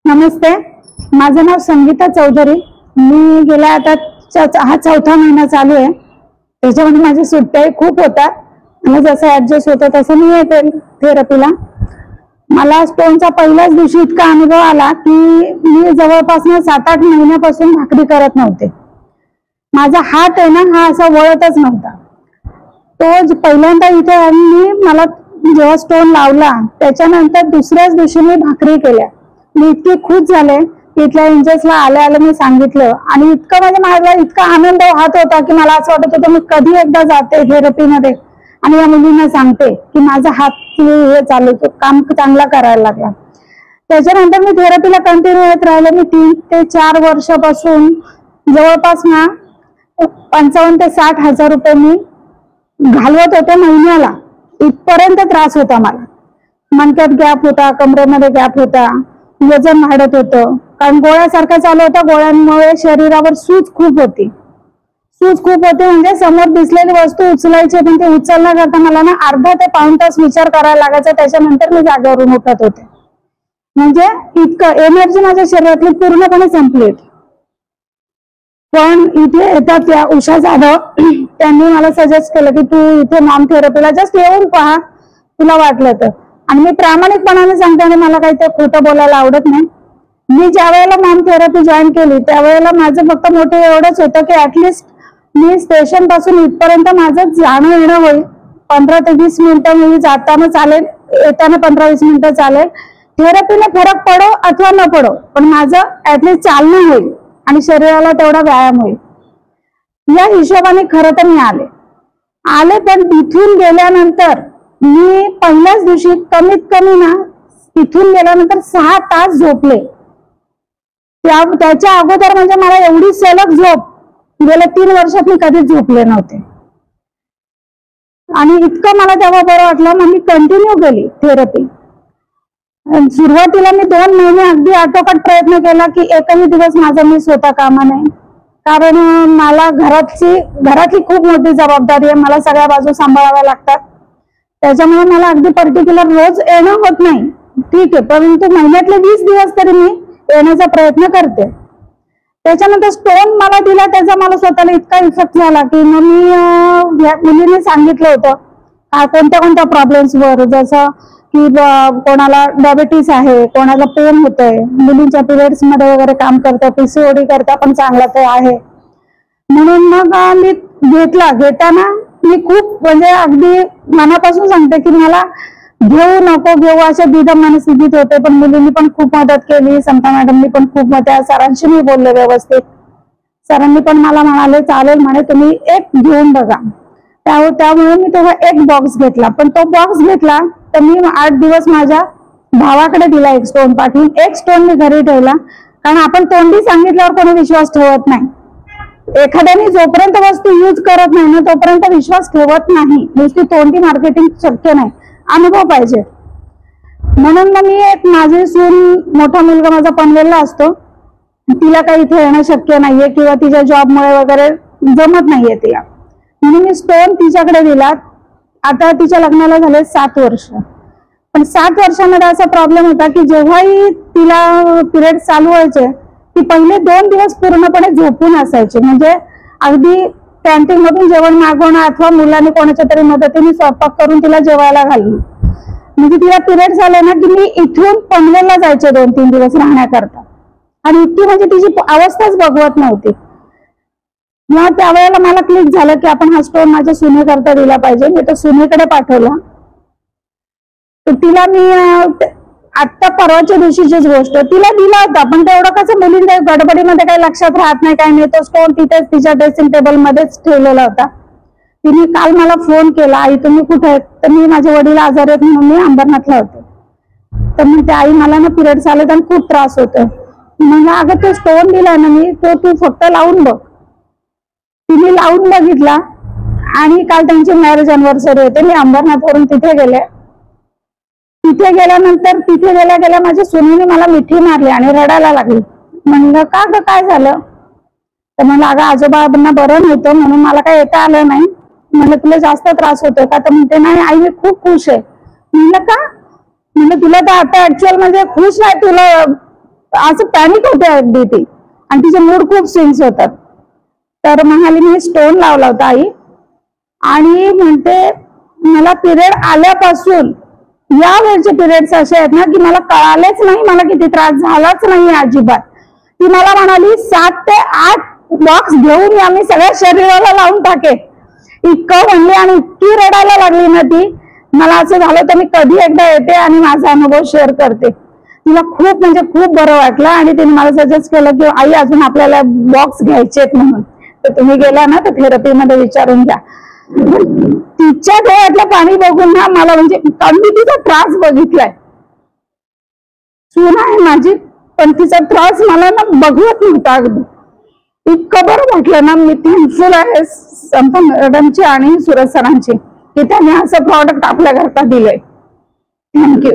नमस्ते, माझं नाव संगीता चौधरी। मी गेल्या आता हा चौथा महिना चालू आहे। त्याच्यामध्ये माझ्या सुट्ट्या खूप होतात आणि जसं ऍडजस्ट होतं तसं मी येते थेरपीला। मला स्टोनचा पहिल्याच दिवशी इतका अनुभव आला की मी जवळपास 7-8 महिन्यापासून भाकरी करत नव्हते। माझा हात आहे ना हा असा वळतच नव्हता। तो पहिल्यांदा इथे मला जेव्हा स्टोन लावला त्याच्यानंतर दुसऱ्याच दिवशी मी भाकरी केल्या। मी इतकी खुश झाले। इथल्या इंजेसला आले मी सांगितलं आणि इतकं मला इतका आनंद वाहत होता की मला असं वाटत होतं मी कधी एकदा जाते थेरपीमध्ये आणि या मुलींना सांगते की माझा हात हे चालू काम चांगला करायला लागला। त्याच्यानंतर मी थेरपीला कंटिन्यू येत राहिले। मी 3 ते 4 वर्षापासून जवळपास 55,000 ते 60,000 रुपये मी घालवत होते महिन्याला। इथपर्यंत त्रास होता मला। मणक्यात गॅप होता, कमरेमध्ये गॅप होता, वजन वाढत होतं कारण गोळ्यासारखं चालू होतं। गोळ्यांमुळे शरीरावर सूज खूप होती म्हणजे समोर दिसलेली वस्तू उचलायची पण ते उचलण्याकरता मला अर्धा ते पाऊण तास विचार करायला लागायचा। त्याच्यानंतर मी जागेवरून उठत होते। म्हणजे इतकं एनर्जी माझ्या शरीरातली पूर्णपणे संपली। पण इथे येतात त्या उषा जाधव, त्यांनी मला सजेस्ट केलं की तू इथे मॉम थेरपीला जस्ट येऊन पहा, तुला वाटलं तर। आणि मी प्रामाणिकपणाने सांगते मला काही ते खोटं बोलायला आवडत नाही। मी ज्या वेळेला मॉम थेरपी जॉईन केली त्यावेळेला माझं फक्त मोठं एवढंच होतं की ऍटलिस्ट मी स्टेशन पासून इथपर्यंत माझं जाणं येणं होईल। 15 ते 20 मिनिटं मी जाताना चालेल, येताना 15-20 मिनिटं चालेल। थेरपीने फरक पडो अथवा न पडो पण माझं ऍटलिस्ट चालणं होईल आणि शरीराला तेवढा व्यायाम होईल। या हिशोबाने खरं तर मी आले पण तिथून गेल्यानंतर मी पहिल्याच दिवशी कमीत कमी इथून गेल्यानंतर 6 तास झोपले। त्याच्या अगोदर म्हणजे मला एवढी सलग झोप गेल्या 3 वर्षात मी कधीच झोपले नव्हते आणि इतकं मला तेव्हा बरं वाटलं। मग मी कंटिन्यू केली थेरपी। सुरुवातीला मी 2 महिने अगदी आटोकाट प्रयत्न केला की एकही दिवस माझा मिस होता कामा नये, कारण मला घरातली खूप मोठी जबाबदारी आहे। मला सगळ्या बाजू सांभाळाव्या लागतात। त्याच्यामुळे मला अगदी पर्टिक्युलर रोज येणं होत नाही, ठीक आहे, परंतु महिन्यातले 20 दिवस तरी मी येण्याचा प्रयत्न करते। त्याच्यानंतर स्टोन मला दिला त्याचा मला स्वतःला इतका इफेक्ट झाला की मग मी मुलीने सांगितलं होतं कोणत्या प्रॉब्लेम्स वर, जसं की कोणाला डायबिटीस आहे, कोणाला पेन होतंय, मुलींच्या पिरियड्स मध्ये वगैरे काम करतं, पीसीओडी करता पण चांगला ते आहे। म्हणून मग मी घेताना मी खूप म्हणजे अगदी मनापासून सांगते की मला घेऊ नको घेऊ अशा द्विधा मनस्थितीत होते। पण मुलींनी पण खूप मदत केली, समता मॅडमनी पण खूप मदत, सरांशी मी बोलले व्यवस्थित। सरांनी पण मला म्हणाले चालेल म्हणे तुम्ही एक घेऊन बघा। त्यामुळे मी तेव्हा एक बॉक्स घेतला, पण तो बॉक्स घेतला तर मी 8 दिवस माझ्या भावाकडे दिला एक स्टोन पाठवून। एक स्टोन मी घरी ठेवला, कारण आपण तोंडी सांगितल्यावर कोणी विश्वास ठेवत नाही। एखाद्याने जोपर्यंत वस्तू यूज करत नाही ना तोपर्यंत विश्वास ठेवत नाही। नुसती तोंडी मार्केटिंग शक्य नाही, अनुभव पाहिजे। म्हणून मग मी माझी सून, मोठा मुलगा माझा पनवेलला असतो, तिला काही इथे येणं शक्य नाहीये किंवा तिच्या जॉबमुळे वगैरे जमत नाहीये तिला, म्हणून मी स्टोन तिच्याकडे दिला। आता तिच्या लग्नाला झाले 7 वर्ष, पण 7 वर्षामध्ये असा प्रॉब्लेम होता की जेव्हाही तिला पिरियड चालू व्हायचे ती पहिले 2 दिवस पूर्णपणे झोपून असायची। म्हणजे अगदी कॅन्टीन मधून जेवण मागवणं अथवा मुलांनी कोणाच्या तरी मदतीने स्वयंपाक करून तिला जेवायला घालणं। म्हणजे तिला पिरियड झाले ना की मी इथून पनवेलला जायचे 2-3 दिवस राहण्याकरता, आणि इतकी म्हणजे तिची अवस्थाच बघवत नव्हती। मग त्यावेळेला मला क्लिक झालं की आपण हा स्टोन माझ्या सुनेकरता दिला पाहिजे। मी तो सुनेकडे पाठवला। तर तिला मी आता परवाच्या दिवशीचीच गोष्ट तिला दिला होता, पण तेवढं कसं मुलींच्या गडबडीमध्ये काही लक्षात राहत नाही, काही नाही। तो स्टोन तिथेच तिच्या ड्रेसिंग टेबल मध्येच ठेवलेला होता। तिने काल मला फोन केला, आई तुम्ही कुठे आहेत? तर मी माझे वडील आजारी आहेत म्हणून मी अंबरनाथला होते। तर म्हणते आई मला पिरियड्स आले आणि खूप त्रास होतोय। म्हणलं अगं तो स्टोन दिला ना मी, तो तू फक्त लावून बघ। तिने लावून बघितला आणि काल त्यांची मॅरेज अॅनिव्हर्सरी होते। मी अंबरनाथवरून तिथे गेले। तिथे गेल्यानंतर तिथे गेल्या माझ्या सुनेने मला मिठी मारली आणि रडायला लागली। म्हणलं का ग काय झालं? तर म्हणलं अगं आजोबांना बरं नव्हतं म्हणून मला काय येता आलं नाही। म्हणलं तुला जास्त त्रास होतोय का? तर म्हणते नाही आई मी खूप खुश आहे। म्हणलं का? म्हणलं तुला तर आता ऍक्च्युअल म्हणजे खुश नाही, तुला असं पॅनिक होते अगदी ती, आणि तिचे मूड खूप स्विंग्स होतात. तर म्हणाली मी स्टोन लावला होता आई, आणि म्हणते मला पिरियड आल्यापासून या वेळचे पिरियड्स असे आहेत ना की मला कळालेच नाही मला किती त्रास झालाच नाही अजिबात. ती मला म्हणाली 7 ते 8 बॉक्स घेऊन या, मी सगळ्या शरीराला लावून टाके, इतकं म्हणली. आणि इतकी रडायला लागली ना ती, मला असं झालं तर मी कधी एकदा येते आणि माझा अनुभव शेअर करते. तिला खूप म्हणजे खूप बरं वाटलं, आणि तिने मला सजेस्ट केलं की आई अजून आपल्याला बॉक्स घ्यायचेत म्हणून. तर तुम्ही गेला ना तर थेरपीमध्ये विचारून घ्या. तिच्या डोळ्यातलं पाणी बघून ना मला म्हणजे मी तिचा त्रास बघितलाय. सून आहे माझी, पण तिचा त्रास मला ना बघवत नव्हता अगदी. इतकं बरं वाटलं ना. मी थँकफुल आहे संपन मॅडमची आणि सुरज सरांची की त्यांनी असं प्रॉडक्ट आपल्या घरात दिलंय. थँक्यू.